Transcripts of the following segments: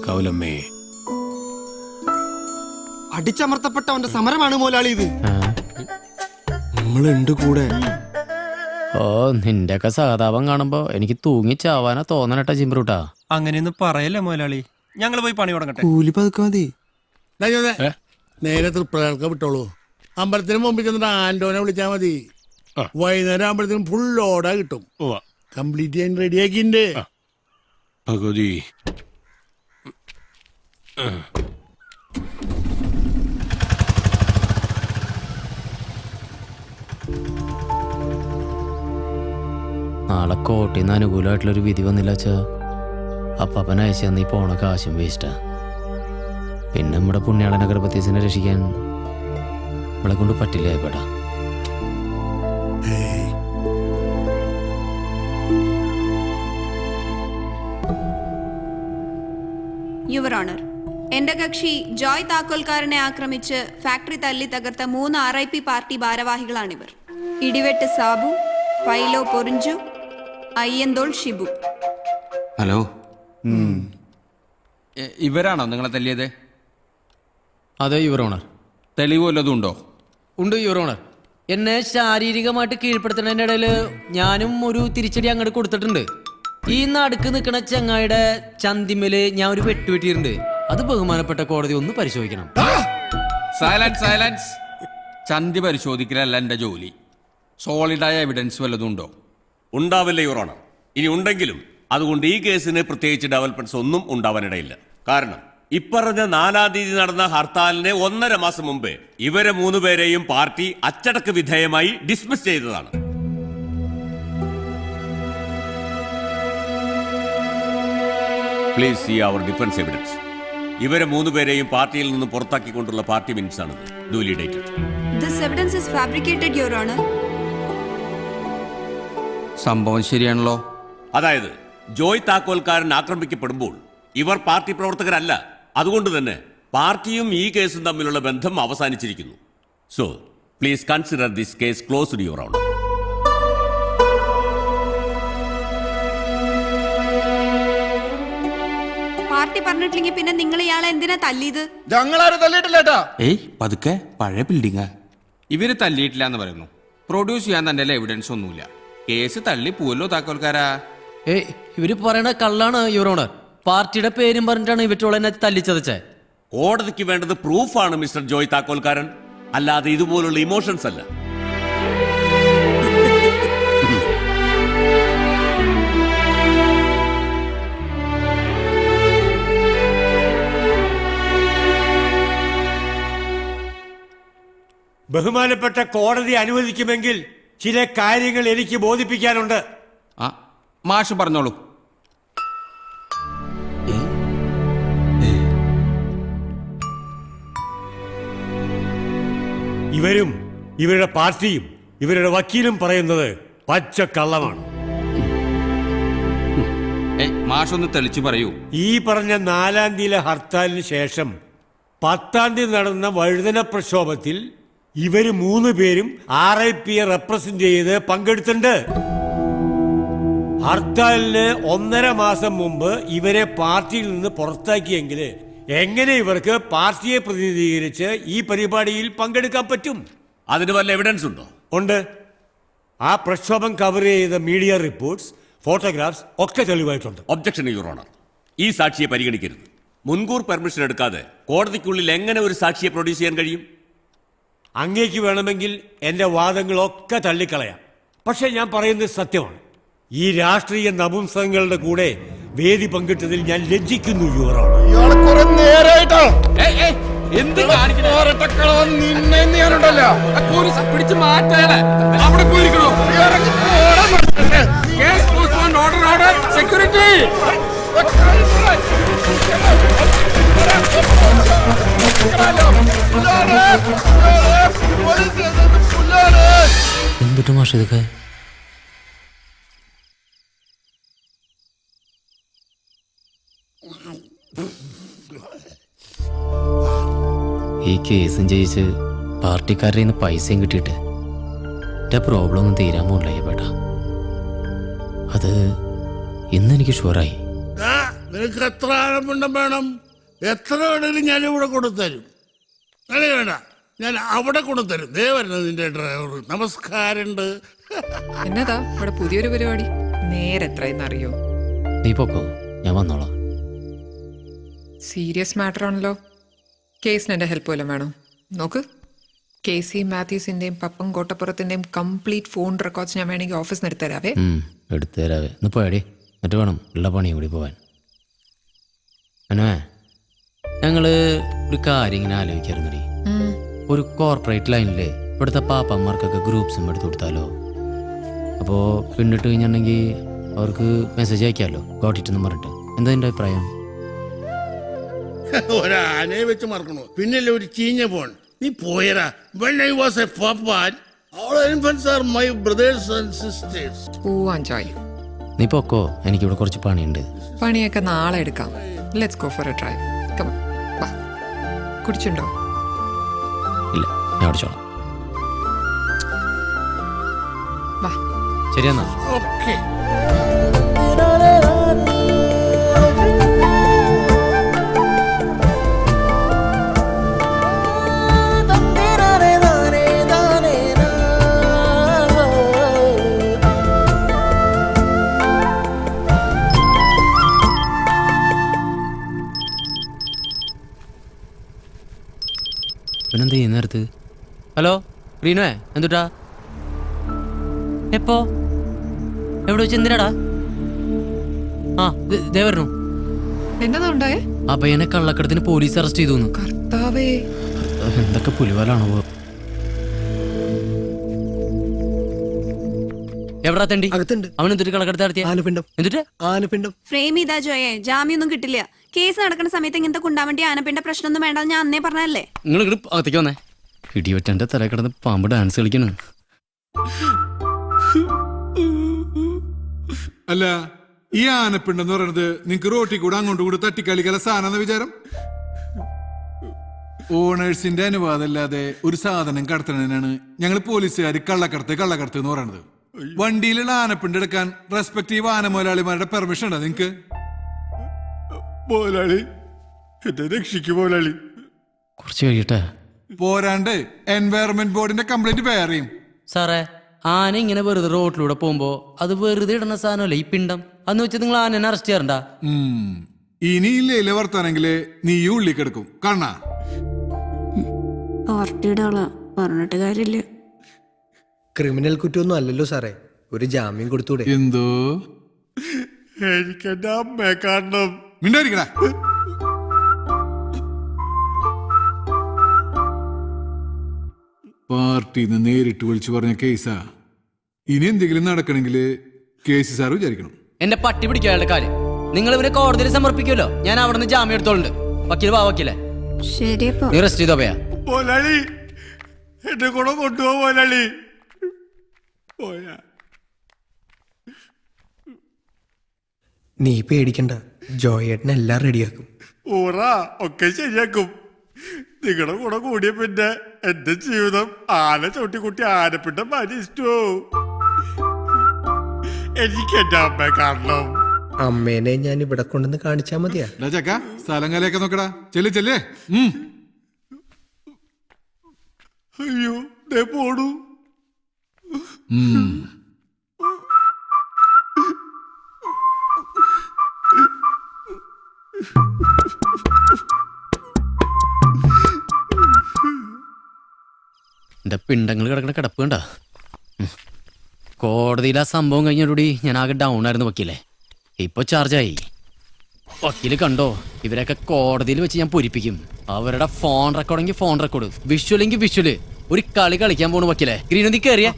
നടക്കാവില്ലമ്മേ. അടിച്ചമർത്തപ്പെട്ടവന്റെ സമരമാണ് മോലാളി ഇത്. നമ്മളുണ്ട് കൂടെ. ഓ നിന്റെയൊക്കെ സഹതാപം കാണുമ്പോ എനിക്ക് തൂങ്ങി ചാവാനാ തോന്നണട്ടാ ചിമ്പ്രൂട്ടാ. അങ്ങനെയൊന്നും പറയല്ലേ മുതലാളി, ഞങ്ങൾ പോയി പണി തുടങ്ങട്ടെ. കൂലി പതുക്കെ മതി. നേരെ തൃപ്രയാൾക്ക് വിട്ടോളൂ. അമ്പലത്തിന് മുമ്പിൽ ചെന്നിട്ട് ആന്റോനെ വിളിച്ചാൽ മതി. വൈകുന്നേരം ആകുമ്പോഴത്തേനും ഫുൾ ഓടാ കിട്ടും. കംപ്ലീറ്റ് ചെയ്യാൻ റെഡിയാക്കിണ്ട്. ഭഗവതി, നാളെ കോട്ടയിന്ന് അനുകൂലമായിട്ടുള്ളൊരു വിധി വന്നില്ല വെച്ചാ അപ്പൻ അയച്ചു തന്ന ഈ പോണ കാശും വേസ്റ്റാ. പിന്നെ നമ്മുടെ പുണ്യാളന ഗർഭത്തീസിനെ രക്ഷിക്കാൻ നമ്മളെ കൊണ്ട് പറ്റില്ല ഏപ്പെടാ. യുവർ ഓണർ, എന്റെ കക്ഷി ജോയ് താക്കോൽക്കാരനെ ആക്രമിച്ച് ഫാക്ടറി തല്ലി തകർത്ത 3 RIP പാർട്ടി ഭാരവാഹികളാണിവർ. ഇടിവെട്ട് സാബു, പൈലോ പൊറിഞ്ചു, അയ്യന്തോൾ ഷിബു. ഹലോ, ഇവരാണോ നിങ്ങളെ തല്ലിയത്? അതെ യുവർ ഓണർ. തെളിവ് വല്ലതും ഉണ്ടോ? ഉണ്ട് യുവർ ഓണർ. എന്നെ ശാരീരികമായിട്ട് കീഴ്പ്പെടുത്തുന്നതിൻ്റെ ഇടയിൽ ഞാനും ഒരു തിരിച്ചടി അങ്ങോട്ട് കൊടുത്തിട്ടുണ്ട്. ഈ നടുക്ക് നിൽക്കണ ചങ്ങായിയുടെ ചന്തിമേല് ഞാൻ ഒരു വെട്ടുവെട്ടിയിട്ടുണ്ട്. അത് ബഹുമാനപ്പെട്ട കോടതി ഒന്ന് പരിശോധിക്കണം. Silence, silence. ചന്തി പരിശോധിക്കലല്ല എൻ്റെ ജോലി. സോളിഡായ എവിഡൻസ് വല്ലതും ഉണ്ടോ? ഉണ്ടാവില്ല യുവർ ഓണർ. ഇനി ഉണ്ടെങ്കിലും അതുകൊണ്ട് ഈ കേസിന് പ്രത്യേകിച്ച് ഡെവലപ്മെന്റ്സ് ഒന്നും ഉണ്ടാവാനിടയില്ല. കാരണം ഇപ്പറഞ്ഞ 4-ാം തീയതി നടന്ന ഹർത്താലിന് 1.5 മാസം മുമ്പേ ഇവരെ 3 പേരെയും പാർട്ടി അച്ചടക്ക വിധേയമായി ഡിസ്മിസ് ചെയ്തതാണ്. Please see our defence evidence. ഇവരെ 3 പേരെയും പാർട്ടിയിൽ നിന്ന് പുറത്താക്കിക്കൊണ്ടുള്ള പാർട്ടി മിനിറ്റ്സ് ആണ്. Duly dated. This evidence is fabricated your honour. സംഭവം ശരിയാണല്ലോ. അതായത് ജോയ് താക്കോൽക്കാരൻ ആക്രമിക്കപ്പെടുമ്പോൾ ഇവർ പാർട്ടി പ്രവർത്തകരല്ല. അതുകൊണ്ട് തന്നെ പാർട്ടിയും ഈ കേസും തമ്മിലുള്ള ബന്ധം അവസാനിച്ചിരിക്കുന്നു. So please consider this case closed your honour. Party പറഞ്ഞിട്ടില്ലെങ്കിൽ പിന്നെ നിങ്ങൾ ഇയാളെ എന്തിനാ തല്ലിയത്? ഞങ്ങളാരും തല്ലിയിട്ടില്ലേട്ടാ. ഏയ് പതുക്കെ, പഴയ ബിൽഡിങ്ങാ. ഇവര് തല്ലിയിട്ടില്ല എന്ന് പറയുന്നു. പ്രൊഡ്യൂസ് ചെയ്യാൻ തന്നെ എവിഡൻസ് ഒന്നുമില്ല. കേസ് തള്ളി പോവല്ലോ താക്കോൽക്കാരാ. ഏയ് ഇവര് പറയണ കള്ളാണ് യുവർ ഓണർ. പാർട്ടിയുടെ പേരും പറഞ്ഞിട്ടാണ് ഇവറ്റോളെന്നെ തല്ലിച്ചതച്ചേ. കോടതിക്ക് വേണ്ടത് പ്രൂഫാണ് മിസ്റ്റർ ജോയ് താക്കോൽക്കാരൻ, അല്ലാതെ ഇതുപോലുള്ള ഇമോഷൻസ് അല്ല. ബഹുമാനപ്പെട്ട കോടതി അനുവദിക്കുമെങ്കിൽ ചില കാര്യങ്ങൾ എനിക്ക് ബോധിപ്പിക്കാനുണ്ട്. ആ മാഷ് പറഞ്ഞോളൂ. ഇവരും ഇവരുടെ പാർട്ടിയും ഇവരുടെ വക്കീലും പറയുന്നത് പച്ചക്കള്ളമാണ്. മാഷൊന്ന് തെളിച്ചു പറയൂ. ഈ പറഞ്ഞ 4-ാം തീയതി ഹർത്താലിന് ശേഷം 10-ാം തീയതി നടന്ന വഴുതന പ്രക്ഷോഭത്തിൽ ഇവര് 3 പേരും RIPയെ റെപ്രസെന്റ് ചെയ്ത് പങ്കെടുത്തിട്ടുണ്ട്. ഹർത്താലിന് 1.5 മാസം മുമ്പ് ഇവരെ പാർട്ടിയിൽ നിന്ന് പുറത്താക്കിയെങ്കിൽ എങ്ങനെ ഇവർക്ക് പാർട്ടിയെ പ്രതിനിധീകരിച്ച് ഈ പരിപാടിയിൽ പങ്കെടുക്കാൻ പറ്റും? അതിന് വല്ല എവിഡൻസ് ഉണ്ടോ? ഉണ്ട്. ആ പ്രക്ഷോഭം കവർ ചെയ്ത മീഡിയ റിപ്പോർട്ട്സ്, ഫോട്ടോഗ്രാഫ്സ് ഒക്കെ തെളിവായിട്ടുണ്ട്. Objection your honour. ഈ സാക്ഷിയെ പരിഗണിക്കരുത്. മുൻകൂർ പെർമിഷൻ എടുക്കാതെ കോടതിക്കുള്ളിൽ എങ്ങനെ ഒരു സാക്ഷിയെ പ്രൊഡ്യൂസ് ചെയ്യാൻ കഴിയും? അങ്ങേക്ക് വേണമെങ്കിൽ എന്റെ വാദങ്ങളൊക്കെ തള്ളിക്കളയാം. പക്ഷെ ഞാൻ പറയുന്നത് സത്യമാണ്. ഈ രാഷ്ട്രീയ നപുംസകങ്ങളുടെ കൂടെ വേദി പങ്കിട്ടതിൽ ഞാൻ ലജ്ജിക്കുന്നു യുവറാണ്. പിടിച്ചു മാറ്റാതെ അവിടെ പോയിരിക്കണോ? സെക്യൂരിറ്റി എന്തിട്ട് മാഷ ഇതൊക്കെ? ഈ കേസും ജയിച്ച് പാർട്ടിക്കാരുടെ നിന്ന് പൈസയും കിട്ടിയിട്ട് എൻ്റെ പ്രോബ്ലം ഒന്നും തീരാൻ പോണില്ല പേട്ടാ. അത് ഇന്നെനിക്ക് ഷുവറായി. നിനക്ക് എത്ര ആഴമുണ്ടം വേണം? എത്ര വേണേലും ഞാൻ ഇവിടെ കൊണ്ടുതരും. അല്ലേ വേണ്ട, ഞാൻ അവിടെ കൊണ്ടുതരും. ദേ വരുന്നത് നിന്റെ ഡ്രൈവർ. നമസ്കാരമുണ്ട്. എന്നതാ ഇവിടെ പുതിയൊരു പരിപാടി? നേരെ എത്രയെന്നറിയോ? നീ പൊക്കോ, ഞാൻ വന്നോളാം. സീരിയസ് മാറ്റർ ആണല്ലോ. കേസിന് എൻ്റെ ഹെൽപ്പ് വല്ലതും വേണോ? നോക്ക്, KC മാത്യൂസിൻ്റെയും പപ്പൻ കോട്ടപ്പുറത്തിൻ്റെയും കംപ്ലീറ്റ് ഫോൺ റെക്കോർഡ്സ് ഞാൻ വേണമെങ്കിൽ ഓഫീസിൽ നിന്ന് എടുത്തുതരാവേ. എടുത്തു തരാവേ. ഒന്ന് പോയടി, എന്നിട്ട് വേണം ഉള്ള പണിയും കൂടി പോവാൻ. അനുവേ, ഞങ്ങള് ഒരു കാര്യം ഇങ്ങനെ ആലോചിക്കാറുണ്ടടി. ഒരു കോർപ്പറേറ്റ് ലൈനില് ഇവിടുത്തെ പാപ്പന്മാർക്കൊക്കെ ഗ്രൂപ്പ്സും എടുത്തു കൊടുത്താലോ? അപ്പോൾ പിന്നിട്ട് കഴിഞ്ഞിട്ടുണ്ടെങ്കിൽ അവർക്ക് മെസ്സേജ് അയക്കാമല്ലോ, ഗോട്ടിട്ടെന്ന് പറഞ്ഞിട്ട്. എന്താ എൻ്റെ അഭിപ്രായം? ഒരാനയെ വെച്ച് മറക്കണോ? പിന്നല്ലേ ഒരു ചീഞ്ഞ പോൺ. നീ പോയരാ. When I was a papan, all infants are my brothers and sisters. പോവാൻ ജോയ്. നീ പൊക്കോ, എനിക്കിവിടെ കുറച്ച് പണിയുണ്ട്. പണിയൊക്കെ നാളെ എടുക്കാം. Let's go for a drive. Come on, വാ. കുടിച്ചുണ്ടോ? ഇല്ല, ഞാൻ ഓടിച്ചോളാം. വാ. ശരിയെന്നാ. Okay. പിന്നെന്ത് ചെയ്യുന്ന നേരത്ത്? ഹലോ റീനുവേ, എന്തുട്ടാ? എപ്പോ? എവിടെ വെച്ച്? എന്തിനാടാ? ആ ദേ വരണു. എന്നതാ ഉണ്ടായേ? ആ പയ്യനെ കള്ളക്കടത്തിന് പോലീസ് അറസ്റ്റ് ചെയ്തു. കർത്താവേ, എന്തൊക്കെ പുലിവാലാണോ? എവിടാ തണ്ടി? അവൻ എന്തിട്ട് കള്ളക്കടത്ത് നടത്തിയ? എന്നിട്ട് ആനപ്പിണ്ടം ഫ്രെയിം ചെയ്താ ജോയെ, ജാമ്യൊന്നും കിട്ടില്ല. കേസ് നടക്കുന്ന സമയത്ത് ഇങ്ങനത്തെ കൊണ്ടാവേണ്ടി ആനപ്പിണ്ട പ്രശ്നമൊന്നും വേണ്ടെന്ന് ഞാൻ അന്നേ പറഞ്ഞല്ലേ. നിങ്ങൾ ഇങ്ങോട്ട് അകത്തേക്ക് വന്നേ. ഇടിവെറ്റന്റെ തല കിടന്ന് പാമ്പ് ഡാൻസ് കളിക്കണം. അല്ല, ഈ ആനപ്പിണ്ടെന്ന് പറയുന്നത് നിങ്ങക്ക് റോട്ടിൽ കൂടെ അങ്ങോട്ടും കൂടെ തട്ടിക്കളിക്കല സാധനം വിചാരം? ഓണേഴ്സിന്റെ അനുവാദമില്ലാതെ ഒരു സാധനം കടത്തണതിനാണ് ഞങ്ങൾ പോലീസുകാർ കള്ളക്കടത്ത് എന്ന് പറയുന്നത്. വണ്ടിയിലുള്ള ആനപ്പിണ്ട് എടുക്കാൻ റെസ്പെക്റ്റീവ് ആന മുതലാളിമാരുടെ പെർമിഷൻ ഉണ്ടോ നിങ്ങക്ക്? മുതലാളി, എന്നെ രക്ഷിക്കും മുതലാളി. കുറച്ച് കഴിയട്ടെ. പോരാണ്ട് എൻവയറൺമെന്റ് ബോർഡിന്റെ കംപ്ലൈന്റ് വേറെയും. സാറേ, ആന ഇങ്ങനെ വെറുതെ റോഡിലൂടെ പോകുമ്പോ അത് വെറുതെ ഇടുന്ന സാധനമല്ലേ ഈ പിണ്ടം? അന്ന് വെച്ച് നിങ്ങൾ ആനനെ അറസ്റ്റ് ചെയ്യാറുണ്ട? ഇനിയില്ലേ വർത്താനെങ്കില് നീയും ഉള്ളി കിടക്കും. കാണാ പാർട്ടിയുടെ ആളാ, പറഞ്ഞിട്ട് കാര്യമില്ല. ക്രിമിനൽ കുറ്റമൊന്നും അല്ലല്ലോ സാറേ, ഒരു ജാമ്യം കൊടുത്തൂടെ? എന്തോ എനിക്കെന്റെ അമ്മയെ കാണണം. മിണ്ടായിരിക്കടാ. പാർട്ടിന്ന് നേരിട്ട് വിളിച്ചു പറഞ്ഞ കേസാ. ഇനി എന്തെങ്കിലും നടക്കണമെങ്കിൽ കേസ് സാർ വിചാരിക്കണം. എന്റെ പട്ടി പിടിക്കാനുള്ള കാര്യം നിങ്ങൾ ഇവരെ കോടതിയിൽ സമർപ്പിക്കുമല്ലോ. ഞാൻ അവിടെ നിന്ന് ജാമ്യം എടുത്തോളുണ്ട്. വക്കീൽ വക്കീലെ ശരിയപ്പോ നീ റെസ്റ്റ് ചെയ്തോ. മുതലാളി, എന്റെ കൂടെ കൊണ്ടുപോ മുതലാളി. പോയാ നീ പേടിക്കണ്ട, ജോയേട്ടൻ എല്ലാം റെഡിയാക്കും. ഊറാ, ഒക്കെ ശരിയാക്കും. നിങ്ങളുടെ കൂടെ കൂടിയ പിന്നെ എന്റെ ജീവിതം ആന ചവിട്ടിക്കുട്ടി ആനപ്പിണ്ട മരിച്ചോ. എനിക്ക് എന്റെ അമ്മയെ കാണണം. അമ്മേനെ ഞാൻ ഇവിടെ കൊണ്ടുവന്ന് കാണിച്ചാ മതിയാ? ചക്ക സ്ഥലം കലയൊക്കെ നോക്കടാ. ചെല്ലേ. അയ്യോ, ദേ പോണു. എന്റെ പിണ്ടങ്ങൾ കിടക്കണ കിടപ്പ് കണ്ട. കോടതിയിൽ ആ സംഭവം കഴിഞ്ഞോടുകൂടി ഞാൻ ആകെ ഡൗൺ ആയിരുന്നു വക്കീലെ. ഇപ്പൊ ചാർജായി. വക്കീല് കണ്ടോ, ഇവരൊക്കെ കോടതിയിൽ വെച്ച് ഞാൻ പൊരിപ്പിക്കും. അവരുടെ ഫോൺ റെക്കോർഡെങ്കിൽ ഫോൺ റെക്കോർഡ്, വിഷ്വലെങ്കിൽ വിഷ്വല്. ഒരു കളി കളിക്കാൻ പോണു വക്കീലെ. ഗ്രീനന്തി കയറിയ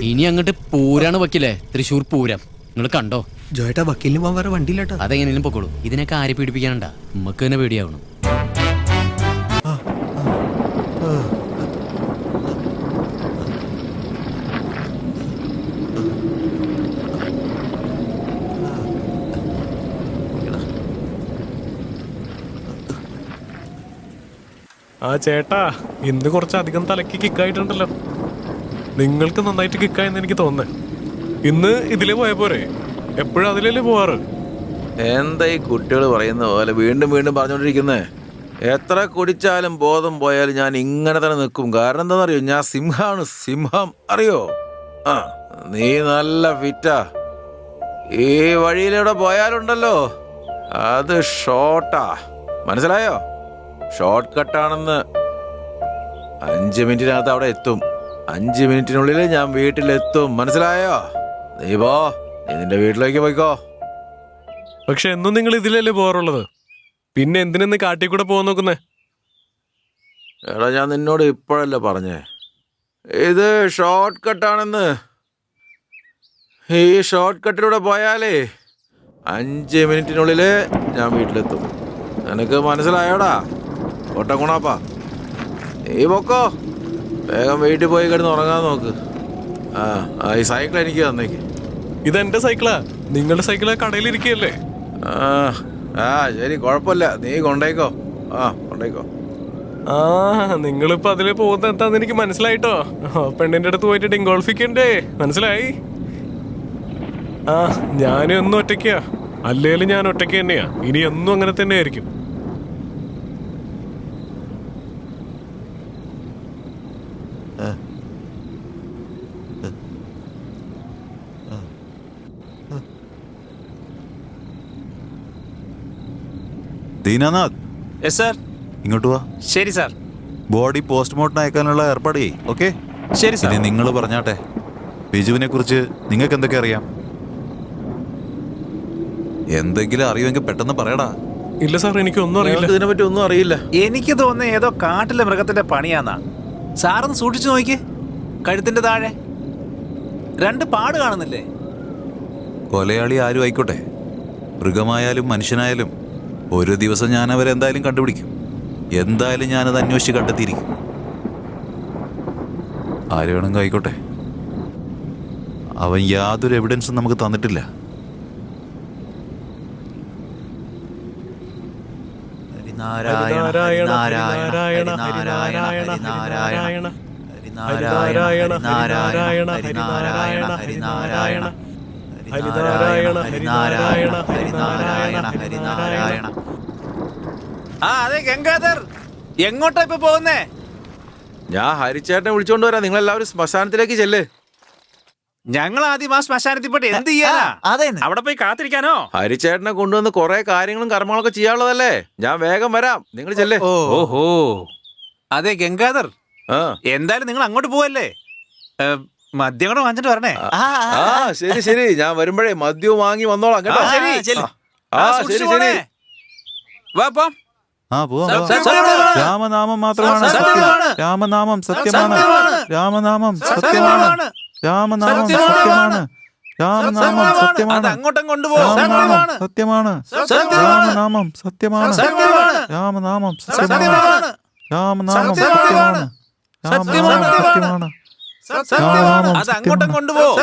ഇനി അങ്ങോട്ട് പൂരാണ് വക്കീലെ, തൃശ്ശൂർ പൂരം. നിങ്ങൾ കണ്ടോ? ജോയേട്ടാ, വക്കീലിന് പോകാൻ വേറെ വണ്ടിയില്ലാട്ടോ. അതെങ്ങനെയും പൊക്കോളൂ. ഇതിനൊക്കെ ആരെ പീഡിപ്പിക്കാനുണ്ട? നമുക്ക് തന്നെ പേടിയാവണം. ആ ചേട്ടാ, ഇന്ന് കുറച്ചധികം തലയ്ക്ക് കിക്കായിട്ടുണ്ടല്ലോ. നിങ്ങൾക്ക് നന്നായിട്ട് കിക്കായെന്ന് എനിക്ക് തോന്നുന്നത്. ഇന്ന് ഇതിലേ പോയ പോരെ? എപ്പോഴും അതിലല്ലേ പോവാറ്? എന്താ ഈ കുട്ടികൾ പറയുന്ന പോലെ വീണ്ടും വീണ്ടും പറഞ്ഞുകൊണ്ടിരിക്കുന്നേ? എത്ര കുടിച്ചാലും ബോധം പോയാലും ഞാൻ ഇങ്ങനെ തന്നെ നിൽക്കും. കാരണം എന്താണെന്നറിയോ? ഞാൻ സിംഹമാണ്, സിംഹം. അറിയോ? ആ, നീ നല്ല ഫിറ്റാ. ഈ വഴിയിലൂടെ പോയാലുണ്ടല്ലോ, അത് ഷോർട്ടാ. മനസ്സിലായോ? ഷോർട്ട് കട്ടാണെന്ന്. 5 മിനിറ്റിനകത്ത് അവിടെ എത്തും. 5 മിനിറ്റിനുള്ളിൽ ഞാൻ വീട്ടിലെത്തും. മനസ്സിലായോ? നീ പോ, നീ നിന്റെ വീട്ടിലേക്ക് പോയിക്കോ. പക്ഷെ എന്നും നിങ്ങൾ ഇതിലല്ലേ പോകാറുള്ളത്, പിന്നെ എന്തിനെന്ന് കാട്ടിക്കൂടെ പോകാൻ നോക്കുന്നേ? എടാ, ഞാൻ നിന്നോട് ഇപ്പോഴല്ലേ പറഞ്ഞേ ഇത് ഷോർട്ട് കട്ടാണെന്ന്. ഈ ഷോർട്ട് കട്ടിലൂടെ പോയാലേ 5 മിനിറ്റിനുള്ളിൽ ഞാൻ വീട്ടിലെത്തും. നിനക്ക് മനസ്സിലായോടാ ഒട്ടക്കുണാപ്പാ? നീ പൊക്കോ, വേഗം വീട്ടിൽ പോയി കിടന്ന് ഉറങ്ങാൻ നോക്ക്. ഈ സൈക്കിൾ എനിക്ക് തന്നേക്ക്. ഇതെന്റെ സൈക്കിളാ, നിങ്ങളുടെ സൈക്കിള് കടയിലിരിക്കുകയല്ലേ? ശരി, കുഴപ്പമില്ല, നീ കൊണ്ടേക്കോ. കൊണ്ടേക്കോ. നിങ്ങളിപ്പോ അതില് പോകുന്ന എന്താന്ന് എനിക്ക് മനസ്സിലായിട്ടോ. പെണ്ണിന്റെ അടുത്ത് പോയിട്ട് ഡിങ്കോൾഫിക്കണ്ടേ? മനസ്സിലായി? ഞാനും എന്നും ഒറ്റയ്ക്കാ, അല്ലേലും ഞാൻ ഒറ്റയ്ക്ക് തന്നെയാ. ഇനി എന്നും അങ്ങനെ തന്നെ ആയിരിക്കും. ദീനാനാഥ്, ഇങ്ങോട്ട് വാ. ശരി സാർ. ബോഡി പോസ്റ്റ്മോർട്ടം അയക്കാനുള്ള ഏർപ്പാട് ചെയ്യ്. ഓക്കെ? ശരി സാർ. ഇനി നിങ്ങൾ പറഞ്ഞാട്ടെ, ബിജുവിനെ കുറിച്ച് നിങ്ങൾക്ക് എന്തൊക്കെ അറിയാം? എന്തെങ്കിലും അറിയുമെങ്കിൽ പെട്ടെന്ന് പറയടാ. ഇല്ല സാർ, എനിക്കൊന്നും അറിയില്ല. ഇതിനെ പറ്റി ഒന്നും അറിയില്ല. എനിക്ക് തോന്നുന്നത് ഏതോ കാട്ടിലെ മൃഗത്തിന്റെ പണിയാന്നാ. സാറൊന്ന് സൂക്ഷിച്ചു നോക്കിയേ, കഴുത്തിന്റെ താഴെ 2 പാട് കാണുന്നില്ലേ? കൊലയാളി ആരും ആയിക്കോട്ടെ, മൃഗമായാലും മനുഷ്യനായാലും ഒരു ദിവസം ഞാൻ അവരെന്തായാലും കണ്ടുപിടിക്കും. എന്തായാലും ഞാനത് അന്വേഷിച്ച് കണ്ടെത്തിയിരിക്കും. ആര് വേണമെങ്കിൽ ആയിക്കോട്ടെ. അവൻ യാതൊരു എവിഡൻസും നമുക്ക് തന്നിട്ടില്ല. നാരായണ നാരായണ നാരായണ നാരായണ ഹരിനാരായണ ഹരിനാരായണ ഹരിനാരായണ ഹരിനാരായണ ഹരിനാരായണ ഹരിനാരായണ ഹരിനാരായണ ഹരിനാരായണ. അതെ ഗംഗാധർ, എങ്ങോട്ടാ ഇപ്പൊ പോകുന്നേ? ഞാൻ ഹരിച്ചേട്ടനെ വിളിച്ചോണ്ട് വരാം. നിങ്ങളെല്ലാവരും ശ്മശാനത്തിലേക്ക് ചെല്ല്. ഞങ്ങൾ ആദ്യം ആ ശ്മശാനത്തിൽ പോയിട്ട് എന്ത് ചെയ്യാനാ? അവിടെ പോയി കാത്തിരിക്കാനോ? ഹരിച്ചേട്ടനെ കൊണ്ടുവന്ന് കുറെ കാര്യങ്ങളും കർമ്മങ്ങളൊക്കെ ചെയ്യാനുള്ളതല്ലേ. ഞാൻ വേഗം വരാം, നിങ്ങൾ ചെല്ലേ. ഓഹോ, അതെ ഗംഗാധർ, എന്തായാലും നിങ്ങൾ അങ്ങോട്ട് പോവല്ലേ? മദ്യം കൂടെ വാങ്ങിച്ചിട്ട് വരണേ. ശരി ശരി, ഞാൻ വരുമ്പോഴേ മദ്യവും വാങ്ങി വന്നോളാം കേട്ടോ. ശരി ശരി. വാ പോം. രാമനാമം മാത്രമാണ് സത്യം. രാമനാമം സത്യമാണ്. രാമനാമം സത്യമാണ്. രാമനാമം സത്യമാണ്. രാമനാമം സത്യമാണ്. അങ്ങോട്ടും കൊണ്ടുപോകും. സത്യമാണ്. രാമനാമം സത്യമാണ്. രാമനാമം സത്യമാണ്. രാമനാമം സത്യമാണ്. രാമനാമം സത്യമാണ്. അത് അങ്ങോട്ടും കൊണ്ടുപോകും.